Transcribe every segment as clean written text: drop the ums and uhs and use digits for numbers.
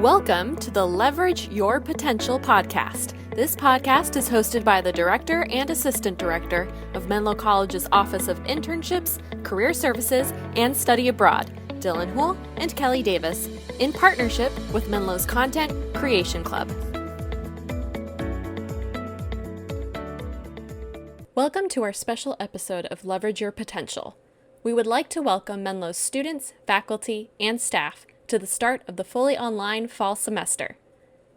Welcome to the Leverage Your Potential podcast. This podcast is hosted by the Director and Assistant Director of Menlo College's Office of Internships, Career Services, and Study Abroad, Dylan Houle and Kelly Davis, in partnership with Menlo's Content Creation Club. Welcome to our special episode of Leverage Your Potential. We would like to welcome Menlo's students, faculty, and staff to the start of the fully online fall semester.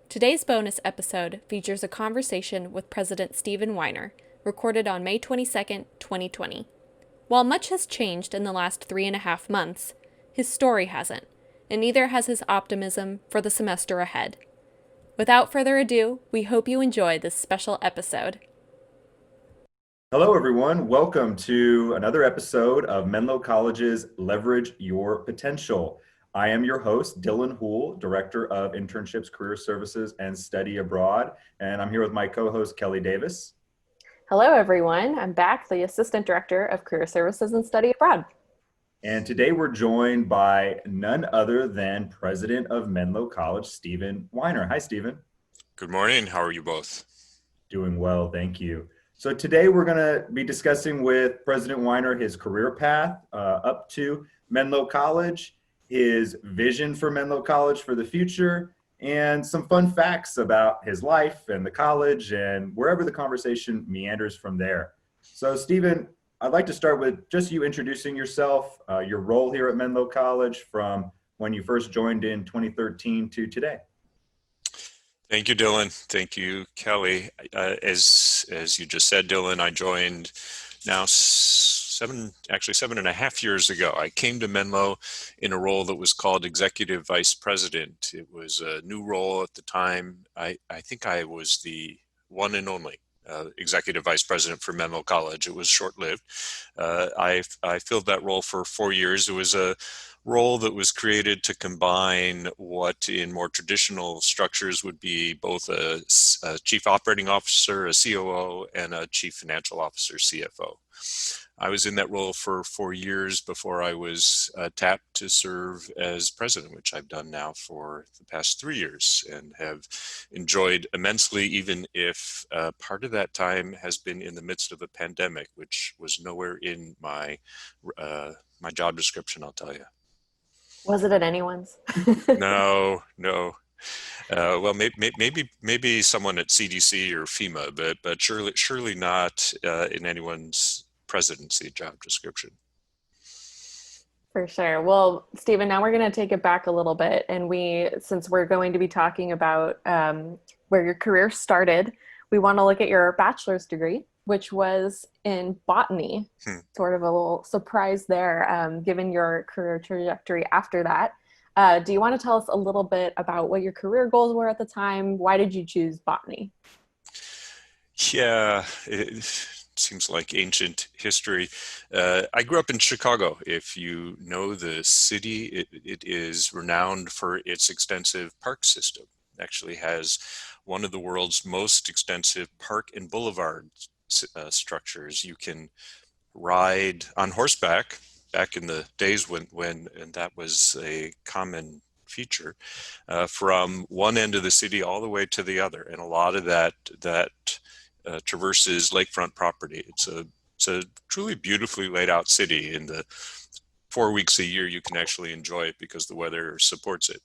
Today's bonus episode features a conversation with President Stephen Weiner, recorded on May 22, 2020. While much has changed in the last 3.5 months, his story hasn't, and neither has his optimism for the semester ahead. Without further ado, we hope you enjoy this special episode. Hello, everyone. Welcome to another episode of Menlo College's Leverage Your Potential. I am your host, Dylan Houle, Director of Internships, Career Services, and Study Abroad. And I'm here with my co-host, Kelly Davis. Hello, everyone. I'm back, the Assistant Director of Career Services and Study Abroad. And today we're joined by none other than President of Menlo College, Stephen Weiner. Hi, Stephen. Good morning. How are you both? Doing well, thank you. So today we're going to be discussing with President Weiner his career path up to Menlo College, his vision for Menlo College for the future, and some fun facts about his life and the college and wherever the conversation meanders from there. So Stephen, I'd like to start with just you introducing yourself, your role here at Menlo College from when you first joined in 2013 to today. Thank you, Dylan. Thank you, Kelly. As you just said, Dylan, I joined now 7.5 years ago. I came to Menlo in a role that was called Executive Vice President. It was a new role at the time. I think I was the one and only Executive Vice President for Menlo College. It was short-lived. I filled that role for 4 years. It was a role that was created to combine what in more traditional structures would be both a Chief Operating Officer, a COO, and a Chief Financial Officer, CFO. I was in that role for 4 years before I was tapped to serve as president, which I've done now for the past 3 years and have enjoyed immensely, even if part of that time has been in the midst of a pandemic, which was nowhere in my job description, I'll tell you. Was it at anyone's? No. Well, maybe someone at CDC or FEMA, but surely not in anyone's presidency job description. For sure. Well, Stephen, now we're going to take it back a little bit, and since we're going to be talking about where your career started, we want to look at your bachelor's degree, which was in botany. Sort of a little surprise there, given your career trajectory after that. Do you want to tell us a little bit about what your career goals were at the time? Why did you choose botany? Yeah, it seems like ancient history. I grew up in Chicago. If you know the city, it is renowned for its extensive park system. It actually has one of the world's most extensive park and boulevard structures. You can ride on horseback back in the days when and that was a common feature, from one end of the city all the way to the other, and a lot of that traverses lakefront property. It's a truly beautifully laid out city. In the 4 weeks a year you can actually enjoy it because the weather supports it.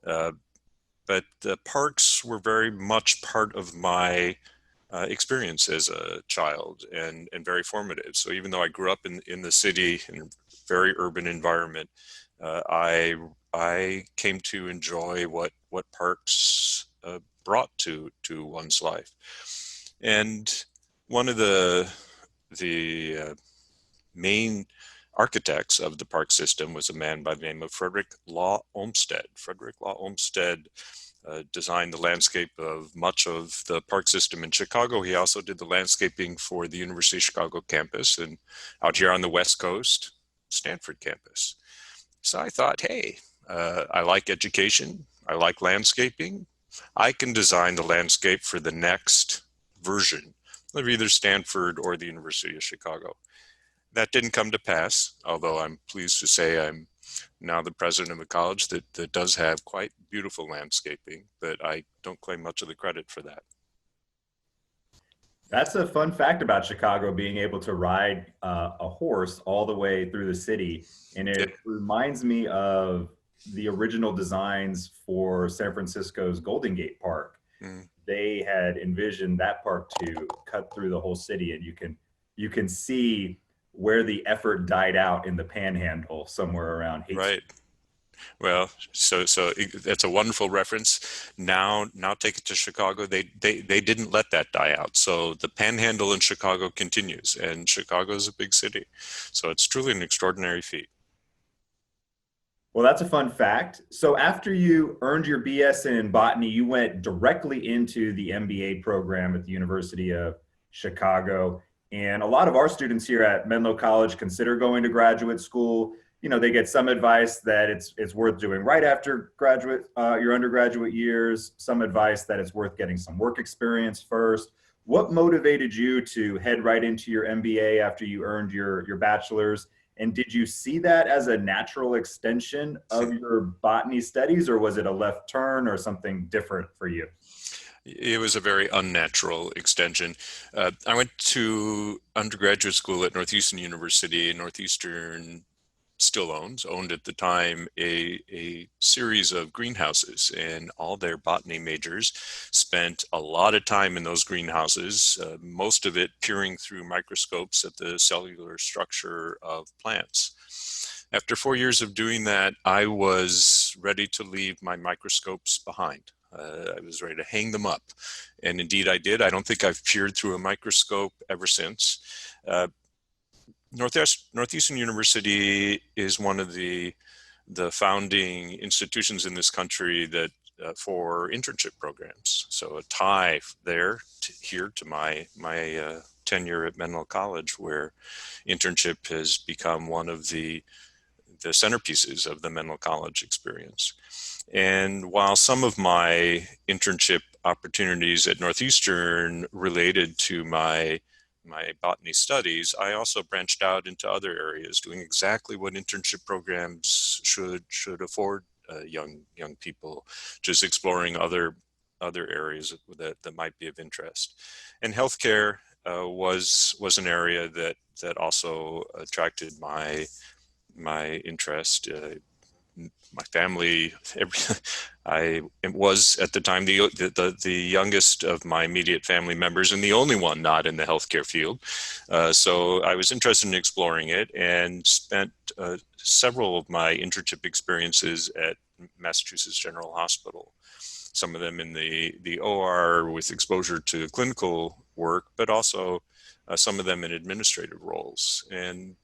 But the parks were very much part of my experience as a child and very formative. So even though I grew up in the city in a very urban environment, I came to enjoy what parks brought to one's life. And one of the main architects of the park system was a man by the name of Frederick Law Olmsted. Frederick Law Olmsted designed the landscape of much of the park system in Chicago. He also did the landscaping for the University of Chicago campus, and out here on the West Coast, Stanford campus. So I thought, hey, I like education, I like landscaping. I can design the landscape for the next version of either Stanford or the University of Chicago. That didn't come to pass, although I'm pleased to say I'm now the president of a college that does have quite beautiful landscaping, but I don't claim much of the credit for that. That's a fun fact about Chicago, being able to ride a horse all the way through the city. And Yeah. it reminds me of the original designs for San Francisco's Golden Gate Park. Mm. They had envisioned that park to cut through the whole city, and you can see where the effort died out in the Panhandle somewhere around Haight Street. Right. Well, that's a wonderful reference. Now take it to Chicago. They didn't let that die out. So the Panhandle in Chicago continues, and Chicago is a big city. So it's truly an extraordinary feat. Well, that's a fun fact. So after you earned your BS in botany, you went directly into the MBA program at the University of Chicago. And a lot of our students here at Menlo College consider going to graduate school. You know, they get some advice that it's worth doing right after your undergraduate years, some advice that it's worth getting some work experience first. What motivated you to head right into your MBA after you earned your bachelor's? And did you see that as a natural extension of your botany studies, or was it a left turn or something different for you? It was a very unnatural extension. I went to undergraduate school at Northeastern University. Northeastern still owned at the time a series of greenhouses, and all their botany majors spent a lot of time in those greenhouses, most of it peering through microscopes at the cellular structure of plants. After 4 years of doing that, I was ready to leave my microscopes behind. I was ready to hang them up, and indeed I did. I don't think I've peered through a microscope ever since. Northeastern University is one of the founding institutions in this country that for internship programs. So a tie there here to my tenure at Menlo College, where internship has become one of the centerpieces of the Menlo College experience. And while some of my internship opportunities at Northeastern related to my botany studies, I also branched out into other areas, doing exactly what internship programs should afford young people, just exploring other areas that might be of interest. And healthcare was an area that also attracted my interest. My family, I was at the time the youngest of my immediate family members and the only one not in the healthcare field. So I was interested in exploring it, and spent several of my internship experiences at Massachusetts General Hospital. Some of them in the OR with exposure to clinical work, but also some of them in administrative roles. And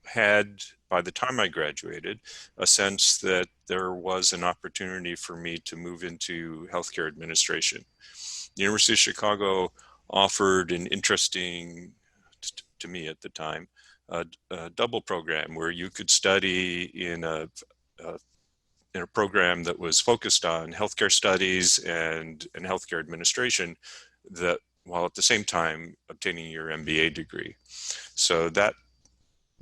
had, by the time I graduated, a sense that there was an opportunity for me to move into healthcare administration. The University of Chicago offered an interesting, to me at the time, a double program where you could study in a program that was focused on healthcare studies and healthcare administration, that while at the same time obtaining your MBA degree. So that,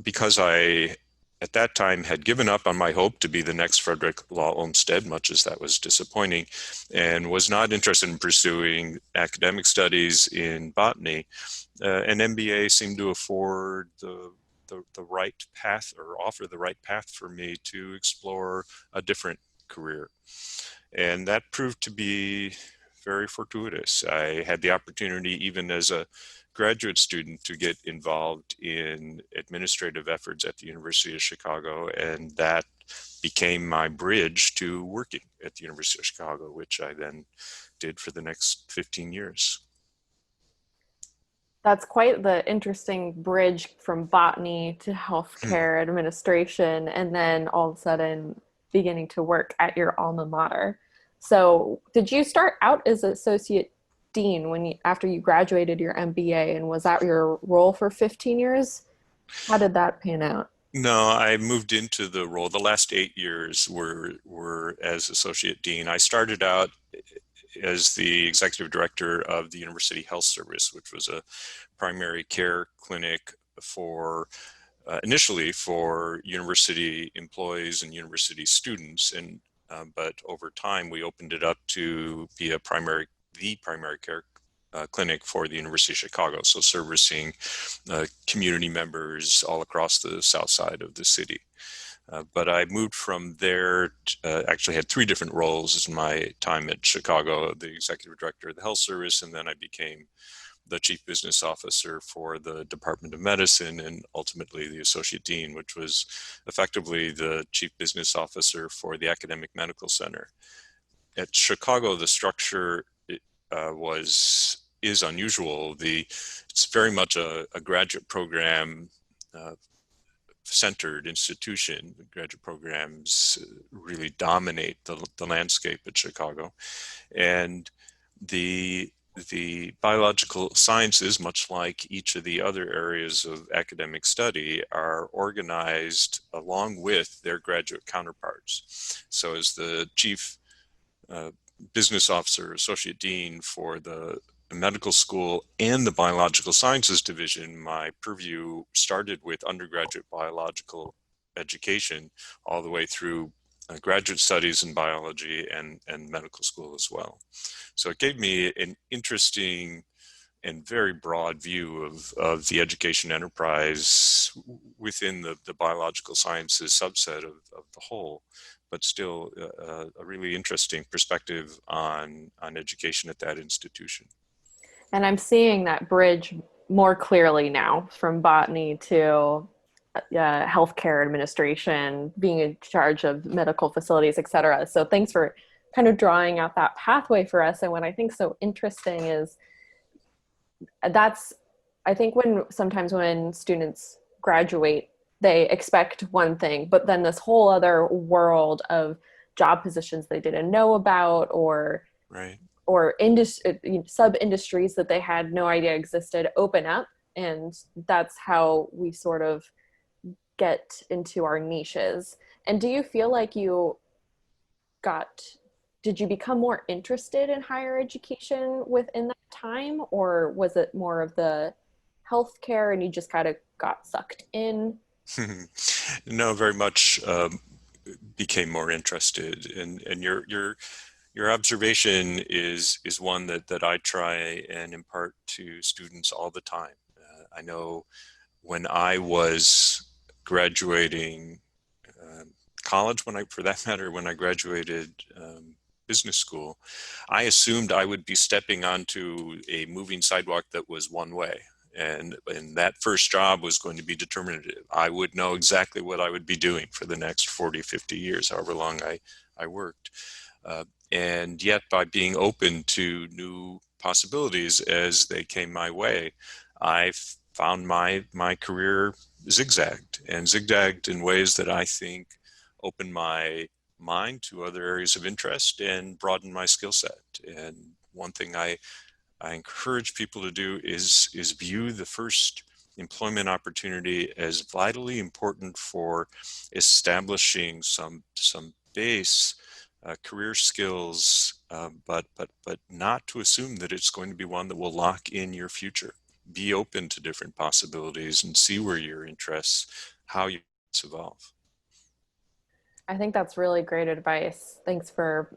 because I, at that time, had given up on my hope to be the next Frederick Law Olmsted, much as that was disappointing, and was not interested in pursuing academic studies in botany, an MBA seemed to afford the right path, or offer the right path for me to explore a different career. And that proved to be very fortuitous. I had the opportunity, even as a graduate student, to get involved in administrative efforts at the University of Chicago, and that became my bridge to working at the University of Chicago, which I then did for the next 15 years. That's quite the interesting bridge from botany to healthcare administration, and then all of a sudden beginning to work at your alma mater. So, did you start out as associate dean after you graduated your MBA, and was that your role for 15 years? How did that pan out? No, I moved into the role. The last 8 years were as associate dean. I started out as the executive director of the University Health Service, which was a primary care clinic for initially for university employees and university students, and but over time we opened it up to be the primary care clinic for the University of Chicago, so servicing community members all across the south side of the city. But I moved from there, actually had 3 different roles in my time at Chicago: the executive director of the health service, and then I became the chief business officer for the Department of Medicine, and ultimately the associate dean, which was effectively the chief business officer for the academic medical center. At Chicago, the structure is unusual. It's very much a graduate program centered institution. Graduate programs really dominate the landscape at Chicago, and the biological sciences, much like each of the other areas of academic study, are organized along with their graduate counterparts. So as the chief business officer, associate dean for the medical school and the biological sciences division, my purview started with undergraduate biological education all the way through graduate studies in biology and medical school as well. So it gave me an interesting and very broad view of the education enterprise within the biological sciences subset of the whole, but still a really interesting perspective on education at that institution. And I'm seeing that bridge more clearly now, from botany to healthcare administration, being in charge of medical facilities, et cetera. So thanks for kind of drawing out that pathway for us. And what I think so interesting is I think sometimes when students graduate, they expect one thing, but then this whole other world of job positions they didn't know about, or right, or sub-industries that they had no idea existed open up. And that's how we sort of get into our niches. And do you feel like did you become more interested in higher education within that time, or was it more of the healthcare and you just kind of got sucked in? No, very much became more interested, and your observation is one that I try and impart to students all the time. I know when I was graduating college, when I graduated business school, I assumed I would be stepping onto a moving sidewalk that was one way. And that first job was going to be determinative. I would know exactly what I would be doing for the next 40, 50 years, however long I worked. And yet, by being open to new possibilities as they came my way, I found my career zigzagged in ways that I think opened my mind to other areas of interest and broadened my skill set. And one thing I encourage people to do is view the first employment opportunity as vitally important for establishing some base career skills, but not to assume that it's going to be one that will lock in your future. Be open to different possibilities and see where your interests, how you evolve. I think that's really great advice. Thanks for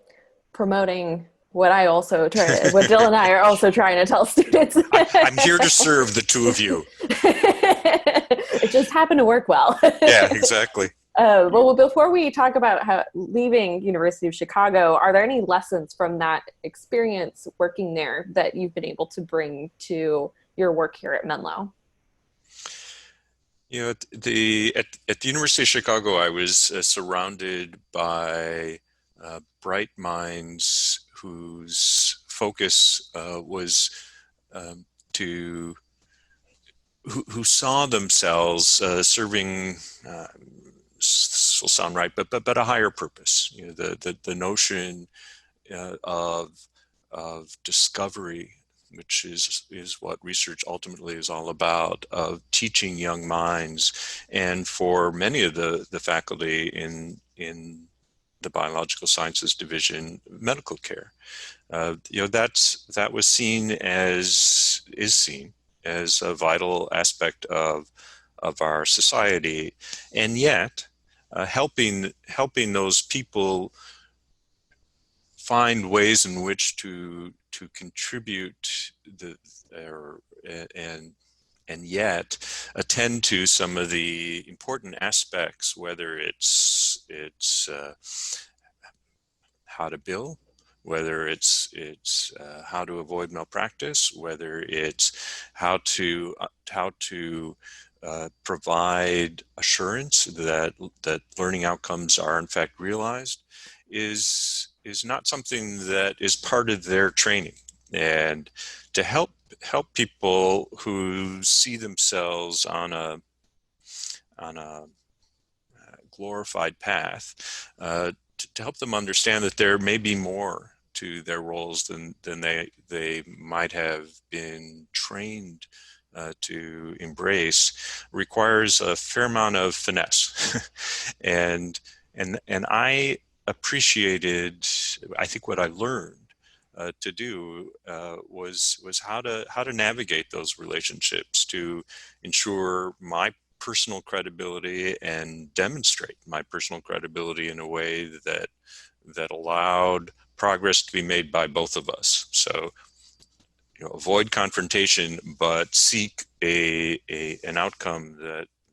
promoting what Jill and I are also trying to tell students. I'm here to serve the two of you. It just happened to work well. Yeah, exactly. Well, before we talk about leaving University of Chicago, are there any lessons from that experience working there that you've been able to bring to your work here at Menlo? You know, at the University of Chicago, I was surrounded by bright minds whose focus was who saw themselves serving. This will sound right, but a higher purpose. You know, the notion of discovery, which is what research ultimately is all about, of teaching young minds, and for many of the faculty in the biological sciences division, medical care. That was seen as a vital aspect of of our society, and yet helping those people find ways in which to contribute and yet attend to some of the important aspects, whether it's how to bill, whether it's how to avoid malpractice, whether it's how to provide assurance that learning outcomes are in fact realized, is not something that is part of their training. And to help people who see themselves on a glorified path, to help them understand that there may be more to their roles than they might have been trained to embrace, requires a fair amount of finesse. and I appreciated, I think what I learned to do was how to navigate those relationships to ensure my personal credibility and demonstrate my personal credibility in a way that allowed progress to be made by both of us. So, avoid confrontation, but seek an outcome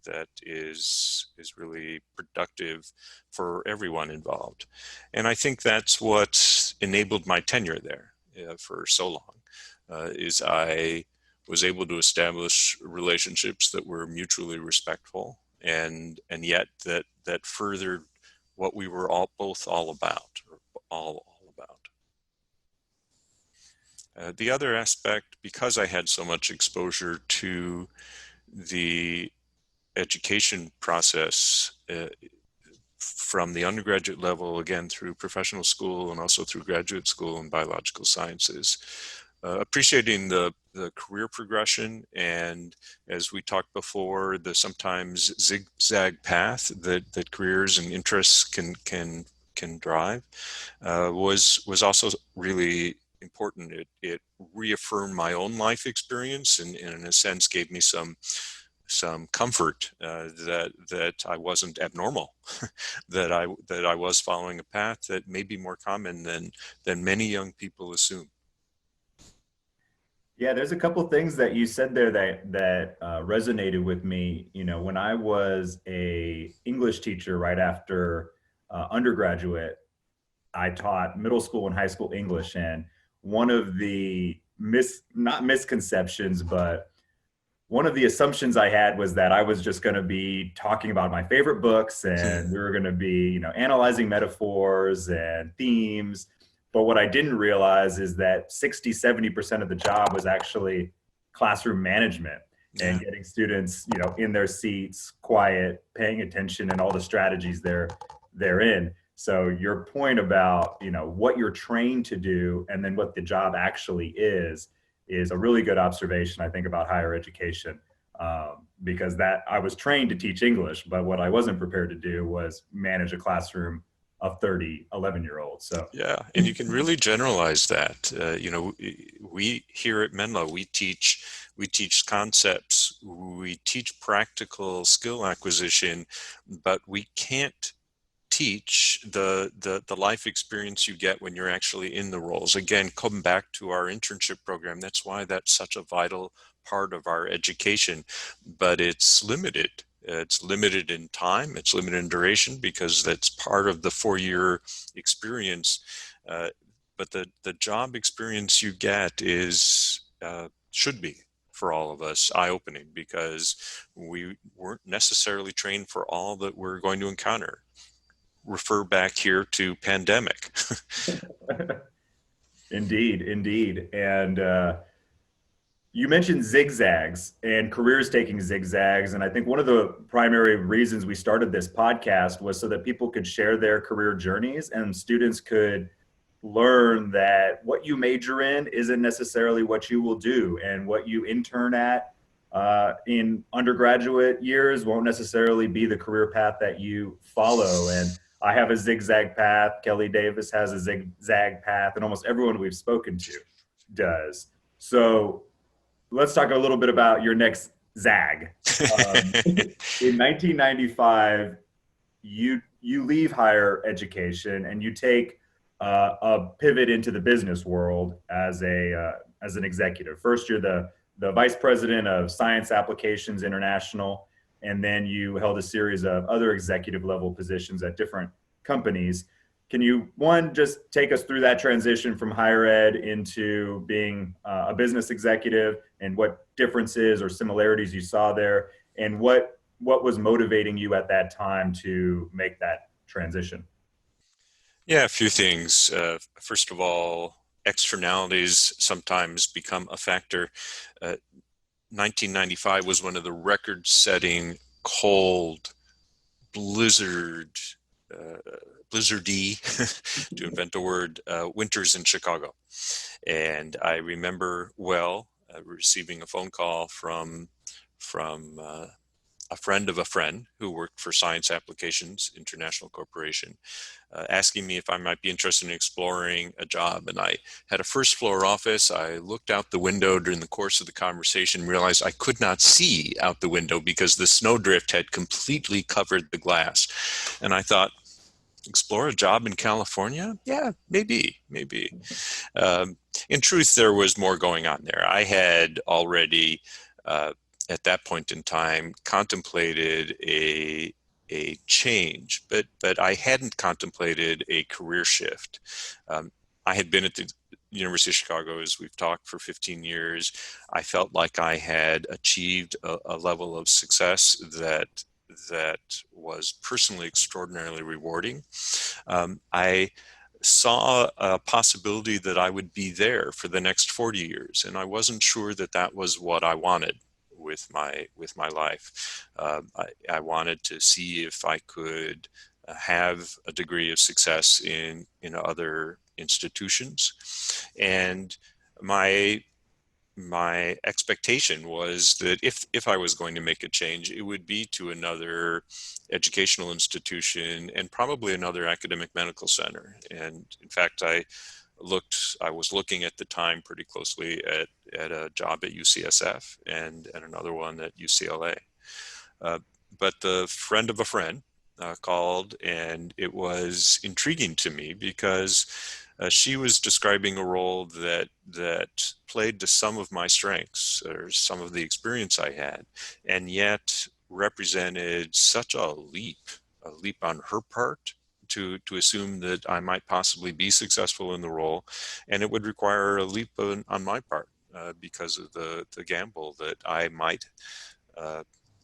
that is really productive for everyone involved. And I think that's what enabled my tenure there for so long, is I was able to establish relationships that were mutually respectful, and yet that furthered what we were all about. The other aspect, because I had so much exposure to the education process from the undergraduate level, again through professional school and also through graduate school in biological sciences, appreciating the career progression, and as we talked before, the sometimes zigzag path that careers and interests can drive, was also really important. It reaffirmed my own life experience, and in a sense gave me some comfort that I wasn't abnormal, that I was following a path that may be more common than many young people assume. Yeah, there's a couple things that you said there that resonated with me. When I was a English teacher right after undergraduate, I taught middle school and high school English, and one of the not misconceptions, but one of the assumptions I had was that I was just going to be talking about my favorite books, and we were going to be, analyzing metaphors and themes. But what I didn't realize is that 60-70% of the job was actually classroom management and getting students, in their seats, quiet, paying attention, and all the strategies they're in. So your point about, what you're trained to do and then what the job actually is a really good observation, I think, about higher education, because that I was trained to teach English, but what I wasn't prepared to do was manage a classroom of 30 11-year-olds. So yeah, and you can really generalize that. We here at Menlo, we teach concepts, we teach practical skill acquisition, but we can't teach the life experience you get when you're actually in the roles. Again, come back to our internship program. That's why that's such a vital part of our education, but it's limited. It's limited in time, it's limited in duration, because that's part of the 4-year experience. But the job experience you get is should be, for all of us, eye-opening, because we weren't necessarily trained for all that we're going to encounter. Refer back here to pandemic. Indeed. And you mentioned zigzags and careers taking zigzags. And I think one of the primary reasons we started this podcast was so that people could share their career journeys and students could learn that what you major in isn't necessarily what you will do, and what you intern at in undergraduate years won't necessarily be the career path that you follow. And I have a zigzag path. Kelly Davis has a zigzag path, and almost everyone we've spoken to does. So let's talk a little bit about your next zag. In 1995, you leave higher education and you take a pivot into the business world as an executive. First, you're the vice president of Science Applications International, and then you held a series of other executive level positions at different companies. Can you, one, just take us through that transition from higher ed into being a business executive, and what differences or similarities you saw there, and what was motivating you at that time to make that transition? Yeah, a few things. First of all, externalities sometimes become a factor. 1995 was one of the record-setting cold, blizzard, blizzardy, to invent a word, winters in Chicago. And I remember well receiving a phone call from a friend of a friend who worked for Science Applications International Corporation, asking me if I might be interested in exploring a job. And I had a first floor office. I looked out the window during the course of the conversation, realized I could not see out the window because the snowdrift had completely covered the glass. And I thought, explore a job in California? Yeah, maybe. In truth, there was more going on there. I had already, at that point in time, contemplated a change, but I hadn't contemplated a career shift. I had been at the University of Chicago, as we've talked, for 15 years. I felt like I had achieved a level of success that was personally extraordinarily rewarding. I saw a possibility that I would be there for the next 40 years, and I wasn't sure that that was what I wanted with my life. I wanted to see if I could have a degree of success in other institutions, and my expectation was that if I was going to make a change, it would be to another educational institution and probably another academic medical center. And in fact, I was looking at the time pretty closely at a job at UCSF and another one at UCLA. But the friend of a friend called, and it was intriguing to me because she was describing a role that played to some of my strengths or some of the experience I had, and yet represented such a leap on her part to assume that I might possibly be successful in the role, and it would require a leap on my part because of the gamble that I might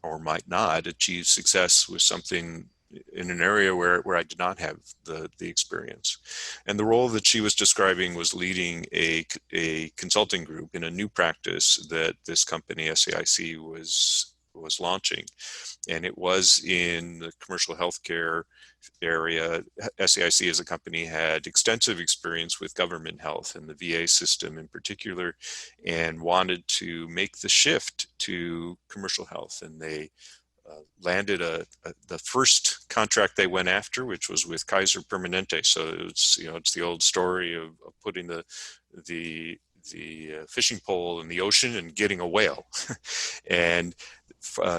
or might not achieve success with something in an area where I did not have the experience. And the role that she was describing was leading a consulting group in a new practice that this company, SAIC, was launching. And it was in the commercial healthcare area. SAIC as a company had extensive experience with government health and the VA system in particular, and wanted to make the shift to commercial health. And they landed the first contract they went after, which was with Kaiser Permanente. So it's the old story of putting the fishing pole in the ocean and getting a whale. And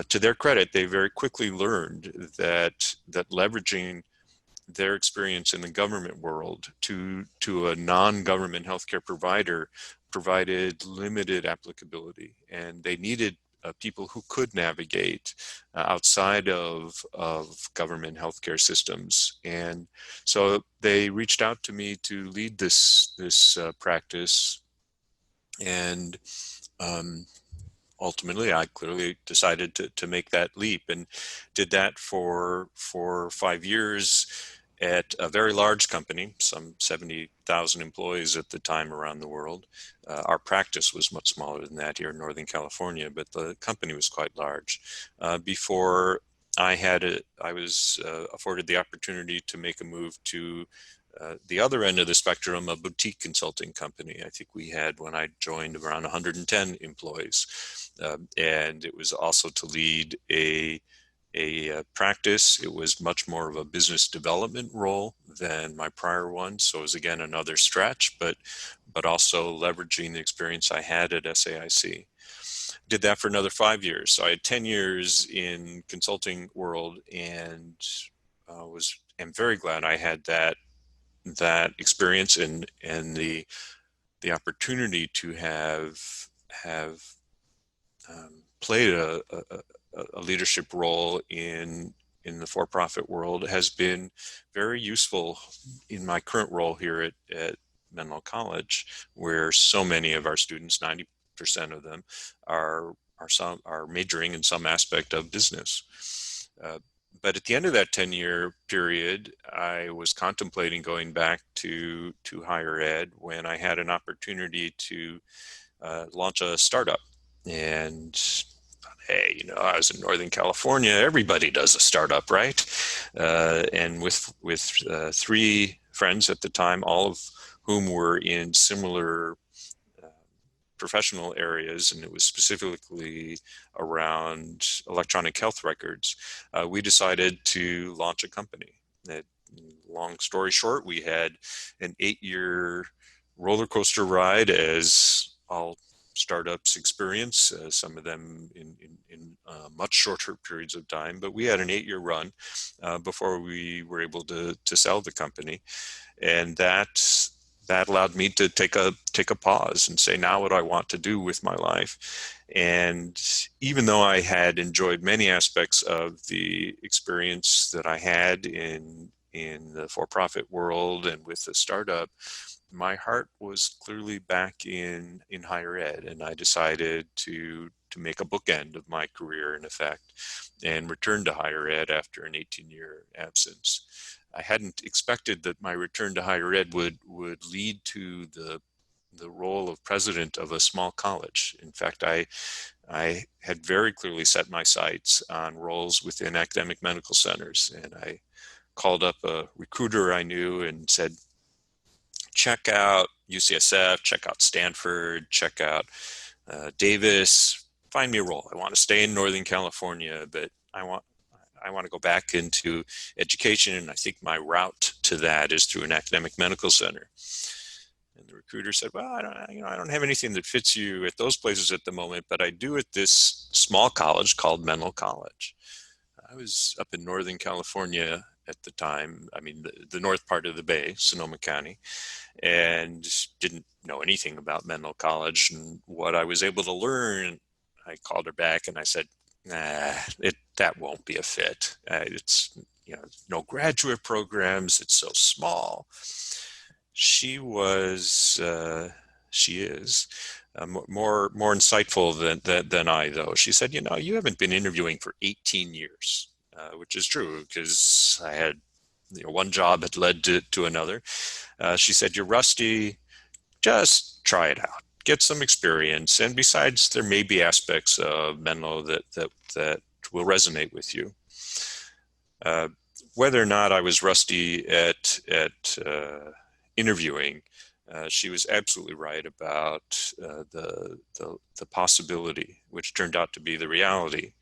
to their credit, they very quickly learned that leveraging their experience in the government world to a non-government healthcare provider provided limited applicability, and they needed people who could navigate outside of government healthcare systems. And so they reached out to me to lead this practice, and ultimately I clearly decided to make that leap, and did that for 5 years at a very large company, some 70,000 employees at the time around the world. Our practice was much smaller than that here in Northern California, but the company was quite large. Before I was afforded the opportunity to make a move to the other end of the spectrum, a boutique consulting company. I think we had, when I joined, around 110 employees. And it was also to lead a practice. It was much more of a business development role than my prior one. So it was, again, another stretch, but also leveraging the experience I had at SAIC. Did that for another 5 years. So I had 10 years in consulting world, and am very glad I had that experience and the opportunity to have played a leadership role in the for-profit world has been very useful in my current role here at Menlo College, where so many of our students, 90% of them, are majoring in some aspect of business. But at the end of that 10-year period, I was contemplating going back to higher ed when I had an opportunity to launch a startup. And hey, I was in Northern California. Everybody does a startup, right? And with three friends at the time, all of whom were in similar professional areas, and it was specifically around electronic health records, we decided to launch a company. Long story short, we had an 8-year roller coaster ride, as all startups experience, some of them in much shorter periods of time, but we had an 8-year run before we were able to sell the company. And that allowed me to take a pause and say, now what do I want to do with my life? And even though I had enjoyed many aspects of the experience that I had in the for-profit world and with the startup, my heart was clearly back in higher ed, and I decided to make a bookend of my career, in effect, and return to higher ed after an 18-year absence. I hadn't expected that my return to higher ed would lead to the role of president of a small college. In fact, I had very clearly set my sights on roles within academic medical centers, and I called up a recruiter I knew and said, check out UCSF, check out Stanford, check out Davis, find me a role. I want to stay in Northern California, but I want to go back into education, and I think my route to that is through an academic medical center. And the recruiter said, well, I don't have anything that fits you at those places at the moment, but I do at this small college called Menlo College. I was up in Northern California at the time, the north part of the Bay, Sonoma County, and didn't know anything about Menlo College. And what I was able to learn, I called her back and I said, that won't be a fit. It's no graduate programs. It's so small. She is more insightful than I, though. She said, you haven't been interviewing for 18 years, which is true, because I had one job had led to another. She said, you're rusty. Just try it out. Get some experience. And besides, there may be aspects of Menlo that will resonate with you. Whether or not I was rusty at interviewing, she was absolutely right about the possibility, which turned out to be the reality,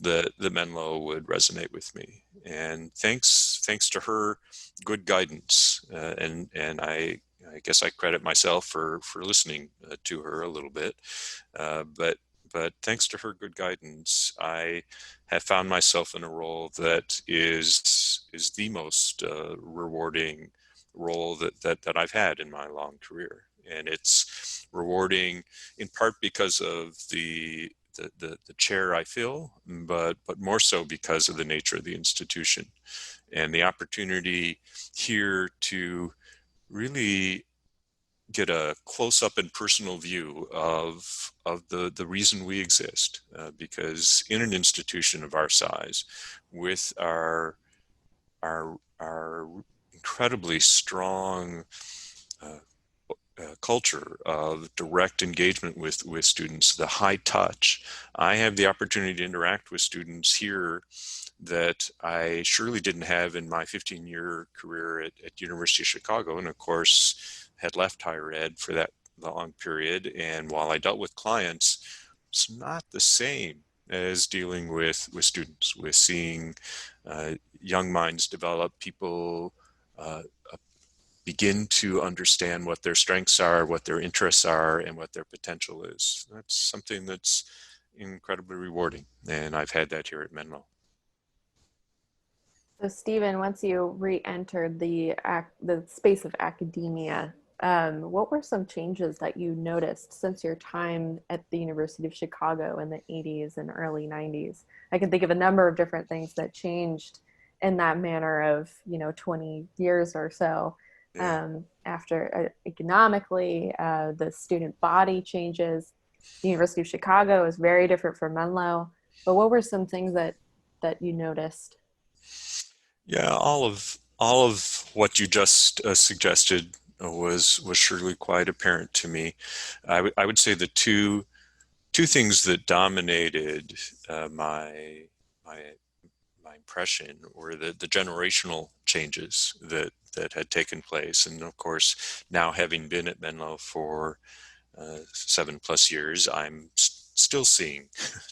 that the Menlo would resonate with me. And thanks to her good guidance, and I guess I credit myself for listening to her a little bit, but thanks to her good guidance, I have found myself in a role that is the most rewarding role that I've had in my long career. And it's rewarding in part because of the chair I fill, but more so because of the nature of the institution and the opportunity here to really get a close-up and personal view of the reason we exist, because in an institution of our size, with our incredibly strong culture of direct engagement with students, the high touch, I have the opportunity to interact with students here that I surely didn't have in my 15-year career at University of Chicago, and of course had left higher ed for that long period. And while I dealt with clients, it's not the same as dealing with students, with seeing young minds develop, people begin to understand what their strengths are, what their interests are, and what their potential is. That's something that's incredibly rewarding, and I've had that here at Menlo. So, Stephen, once you re-entered the space of academia, what were some changes that you noticed since your time at the University of Chicago in the 80s and early 90s? I can think of a number of different things that changed in that manner of, 20 years or so. Yeah. After economically, the student body changes. The University of Chicago is very different from Menlo. But what were some things that you noticed? Yeah, all of what you just suggested was surely quite apparent to me. I would say the two things that dominated my my impression were the generational changes that had taken place, and of course, now having been at Menlo for 7+ years, I'm still seeing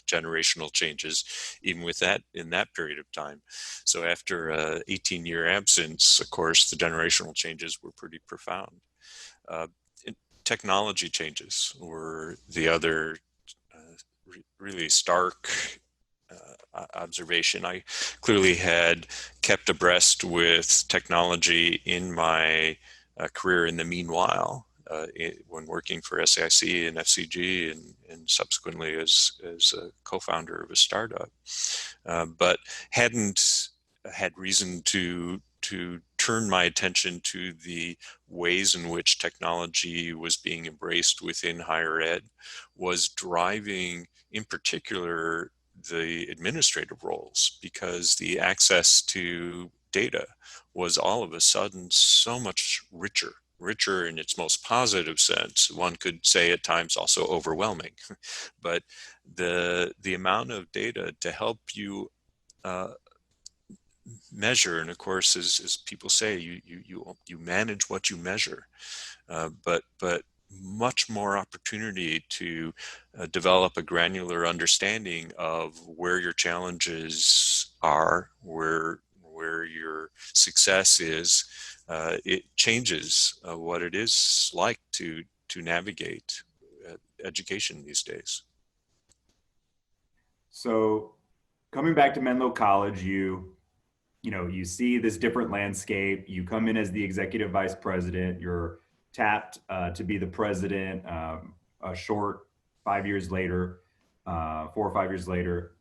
generational changes, even with that in that period of time. So after a 18-year absence, of course, the generational changes were pretty profound. Uh, Technology changes were the other really stark observation. I clearly had kept abreast with technology in my career in the meanwhile, when working for SAIC and FCG, and subsequently as a co-founder of a startup, but hadn't had reason to turn my attention to the ways in which technology was being embraced within higher ed, was driving in particular the administrative roles, because the access to data was all of a sudden so much richer in its most positive sense. One could say at times also overwhelming, but the amount of data to help you uh, measure, and of course, as people say, you manage what you measure, but much more opportunity to develop a granular understanding of where your challenges are, where your success is. It changes what it is like to navigate education these days. So coming back to Menlo College, you see this different landscape. You come in as the executive vice president. You're tapped to be the president a short 5 years later, 4 or 5 years later.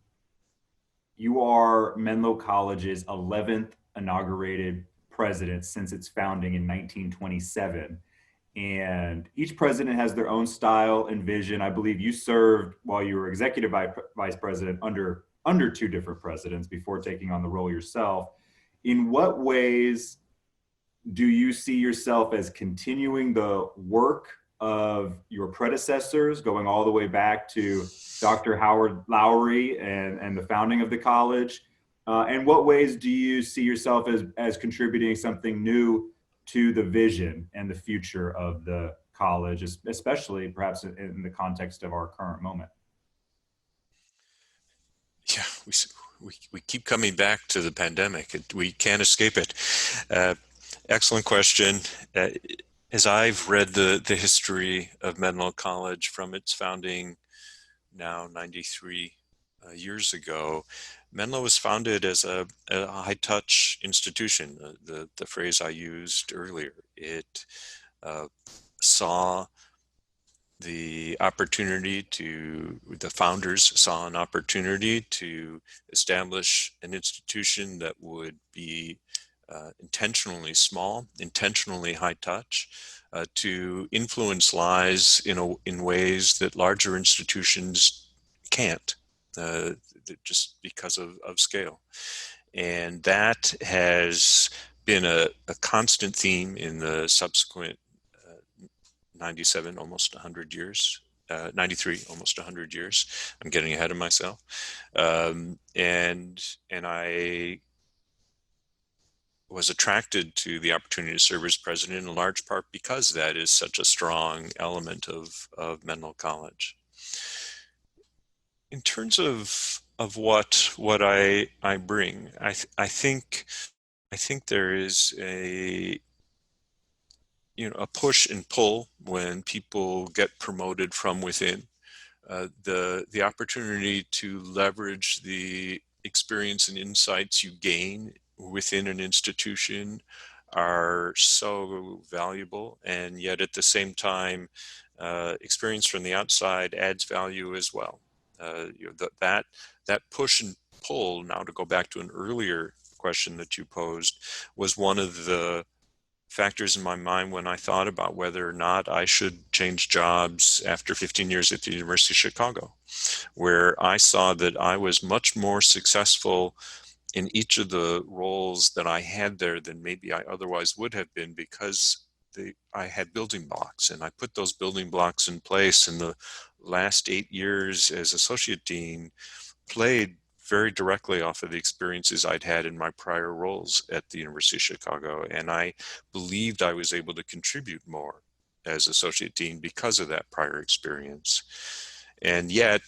You are Menlo College's 11th inaugurated president since its founding in 1927. And each president has their own style and vision. I believe you served while you were executive vice president under two different presidents before taking on the role yourself. In what ways do you see yourself as continuing the work of your predecessors, going all the way back to Dr. Howard Lowry and the founding of the college? And what ways do you see yourself as contributing something new to the vision and the future of the college, especially perhaps in the context of our current moment? Yeah, we keep coming back to the pandemic. We can't escape it. Excellent question. As I've read the history of Menlo College from its founding now 93 years ago, Menlo was founded as a high-touch institution, the phrase I used earlier. It saw the founders saw an opportunity to establish an institution that would be intentionally small, intentionally high touch, to influence lives in ways that larger institutions can't, just because of scale. And that has been a constant theme in the subsequent 97, almost 100 years, 93, almost 100 years. I'm getting ahead of myself. And I was attracted to the opportunity to serve as president in large part because that is such a strong element of Menlo College. In terms of what I bring, I think there is a push and pull when people get promoted from within. The opportunity to leverage the experience and insights you gain within an institution are so valuable, and yet at the same time, experience from the outside adds value as well. That push and pull, now to go back to an earlier question that you posed, was one of the factors in my mind when I thought about whether or not I should change jobs after 15 years at the University of Chicago, where I saw that I was much more successful in each of the roles that I had there than maybe I otherwise would have been, because I had building blocks, and I put those building blocks in place. In the last 8 years as associate dean, played very directly off of the experiences I'd had in my prior roles at the University of Chicago. And I believed I was able to contribute more as associate dean because of that prior experience. And yet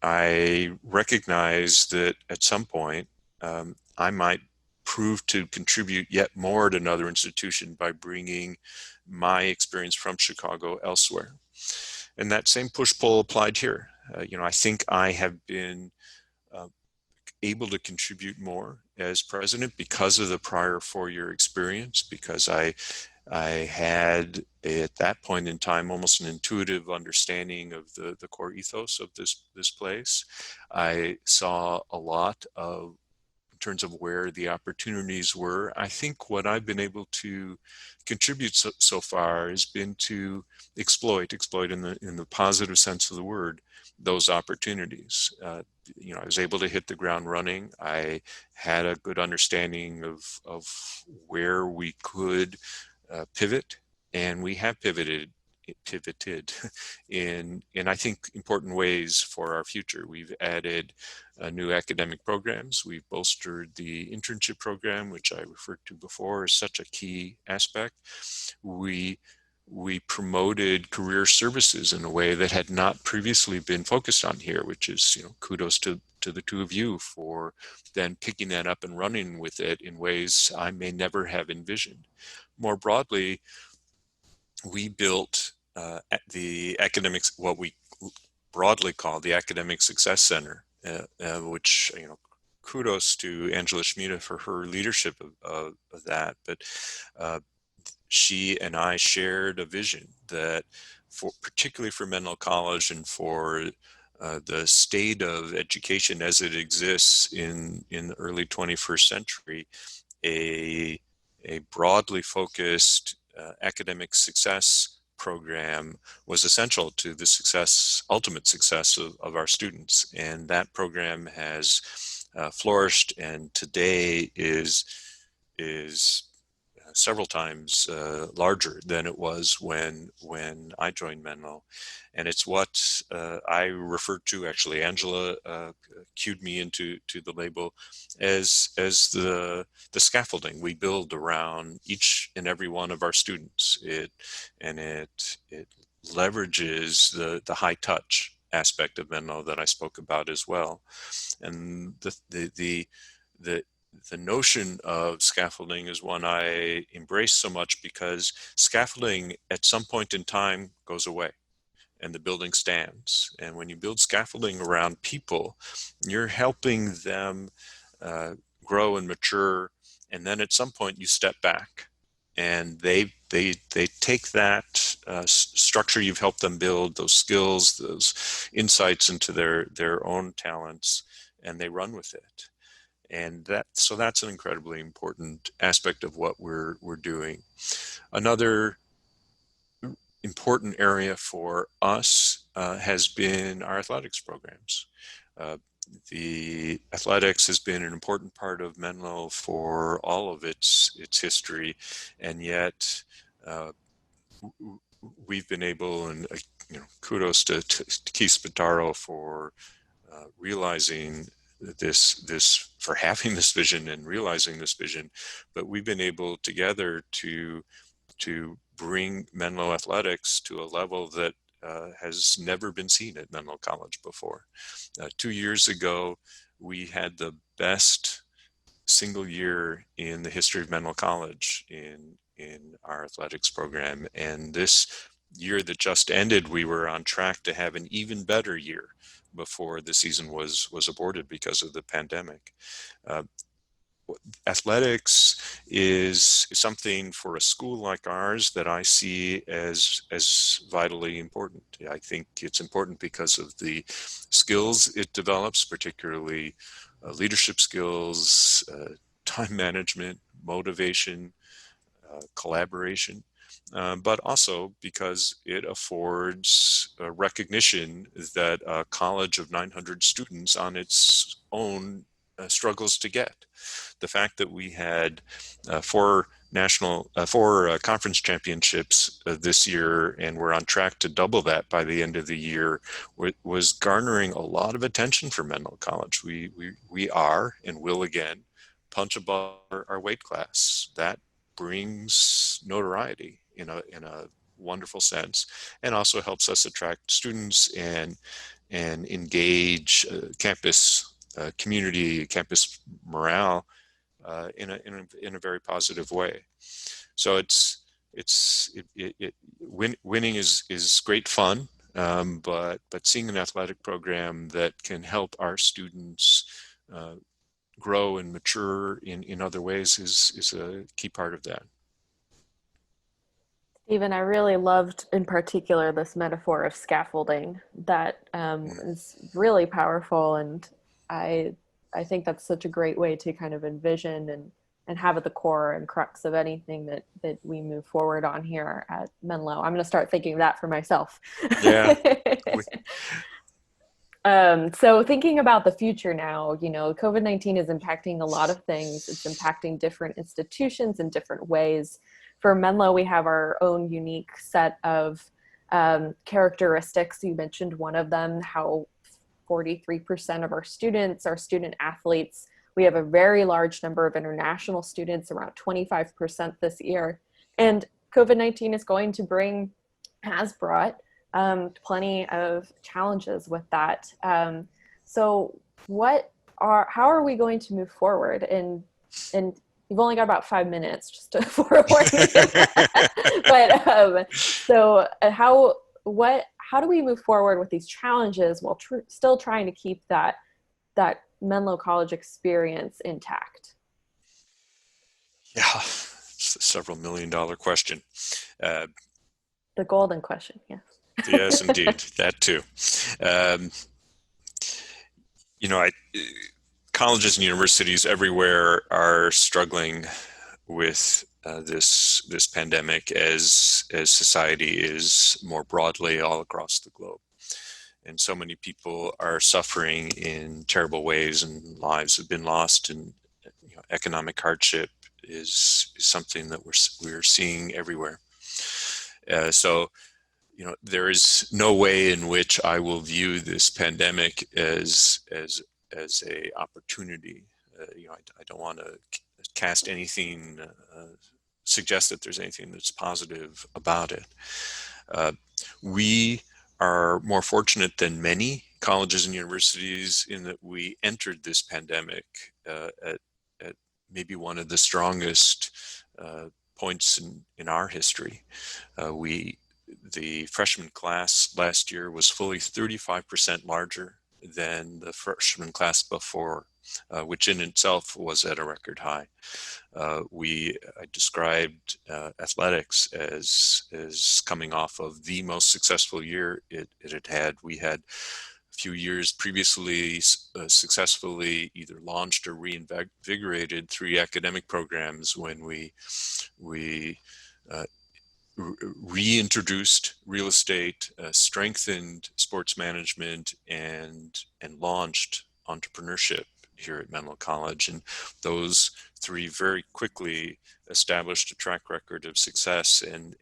I recognize that at some point I might prove to contribute yet more at another institution by bringing my experience from Chicago elsewhere. And that same push-pull applied here. I think I have been able to contribute more as president because of the prior 4-year experience, because I had at that point in time almost an intuitive understanding of the core ethos of this place. I saw a lot of, in terms of where the opportunities were. I think what I've been able to contribute so far has been to exploit in the positive sense of the word, those opportunities. I was able to hit the ground running. I had a good understanding of where we could pivot, and we have pivoted in I think important ways for our future. We've added new academic programs. We've bolstered the internship program, which I referred to before as such a key aspect. We promoted career services in a way that had not previously been focused on here, which is, kudos to the two of you for then picking that up and running with it in ways I may never have envisioned. More broadly, we built the academics, what we broadly call the Academic Success Center, which, kudos to Angela Schmida for her leadership of that. But she and I shared a vision that, particularly for Menlo College and for the state of education as it exists in the early 21st century, a broadly focused academic success program was essential to the ultimate success of our students. And that program has flourished, and today is several times larger than it was when I joined Menlo. And it's what I referred to, actually, Angela cued me into the label as the scaffolding we build around each and every one of our students. It leverages the high touch aspect of Menlo that I spoke about as well. And the notion of scaffolding is one I embrace so much, because scaffolding at some point in time goes away and the building stands. And when you build scaffolding around people, you're helping them grow and mature. And then at some point you step back and they take that structure you've helped them build, those skills, those insights into their own talents, and they run with it. And that's an incredibly important aspect of what we're doing. Another important area for us has been our athletics programs. The athletics has been an important part of Menlo for all of its history, and yet we've been able, and kudos to Keith Spataro for realizing for having this vision and realizing this vision. But we've been able together to bring Menlo athletics to a level that has never been seen at Menlo College before. 2 years ago, we had the best single year in the history of Menlo College in our athletics program, and this year that just ended, we were on track to have an even better year before the season was aborted because of the pandemic. Uh, Athletics is something for a school like ours that I see as vitally important. I think it's important because of the skills it develops, particularly leadership skills, time management, motivation, collaboration, but also because it affords recognition that a college of 900 students on its own struggles to get. The fact that we had four conference championships this year, and we're on track to double that by the end of the year, was garnering a lot of attention for Menlo College. We are and will again punch above our weight class. That brings notoriety in a wonderful sense, and also helps us attract students and engage campus community, campus morale in a very positive way. So winning is great fun, but seeing an athletic program that can help our students grow and mature in other ways is a key part of that. Stephen, I really loved in particular this metaphor of scaffolding that is really powerful, and I I think that's such a great way to kind of envision and have at the core and crux of anything that we move forward on here at Menlo. I'm going to start thinking of that for myself. Yeah. So thinking about the future now, COVID-19 is impacting a lot of things. It's impacting different institutions in different ways. For Menlo, we have our own unique set of characteristics. You mentioned one of them, how 43% of our students are student athletes. We have a very large number of international students, around 25% this year. And COVID-19 has brought plenty of challenges with that. So how are we going to move forward? And you've only got about 5 minutes just to forewarn you. But how do we move forward with these challenges while still trying to keep that Menlo College experience intact? Yeah, it's a several $million question. The golden question, yes. Yes, indeed, that too. Colleges and universities everywhere are struggling with this pandemic as society is more broadly all across the globe. And so many people are suffering in terrible ways, and lives have been lost, and economic hardship is something that we're seeing everywhere. So there is no way in which I will view this pandemic as a opportunity. I don't want to cast anything, suggest that there's anything that's positive about it. We are more fortunate than many colleges and universities in that we entered this pandemic at maybe one of the strongest points in our history. The freshman class last year was fully 35% larger than the freshman class before, which in itself was at a record high. I described athletics as coming off of the most successful year it had had. We had a few years previously successfully either launched or reinvigorated 3 academic programs when we reintroduced real estate, strengthened sports management, and launched entrepreneurship here at Menlo College. And those 3 very quickly established a track record of success, and